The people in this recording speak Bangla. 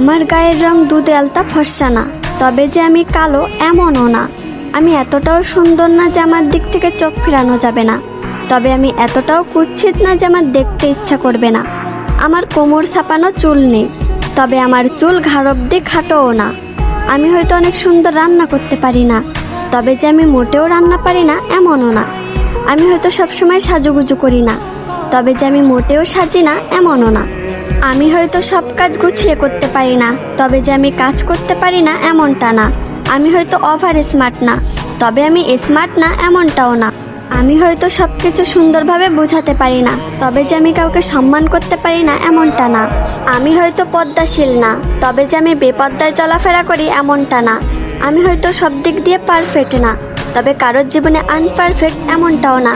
আমার গায়ের রং দুধে আলতা ফর্সা না, তবে যে আমি কালো এমনও না। আমি এতটাও সুন্দর না যে আমার দিক থেকে চোখ ফিরানো যাবে না, তবে আমি এতটাও কুৎসিত না যে আমার দেখতে ইচ্ছা করবে না। আমার কোমর ছাপানো চুল নেই, তবে আমার চুল ঘাড় অব্দি খাটোও না। আমি হয়তো অনেক সুন্দর রান্না করতে পারি না, তবে যে আমি মোটেও রান্না পারি না এমনও না। আমি হয়তো সবসময় সাজুগুজু করি না, তবে যে আমি মোটেও সাজি না এমনও না। আমি হয়তো সব কাজ গুছিয়ে করতে পারি না, তবে যে আমি কাজ করতে পারি না এমনটা না। আমি হয়তো ওভার স্মার্ট না, তবে আমি স্মার্ট না এমনটাও না। আমি হয়তো সব কিছু সুন্দরভাবে বোঝাতে পারি না, তবে যে আমি কাউকে সম্মান করতে পারি না এমনটা না। আমি হয়তো পদ্মাশীল না, তবে যে আমি বেপদ্দায় চলাফেরা করি এমনটা না। আমি হয়তো সব দিক দিয়ে পারফেক্ট না, তবে কারোর জীবনে আনপারফেক্ট এমনটাও না।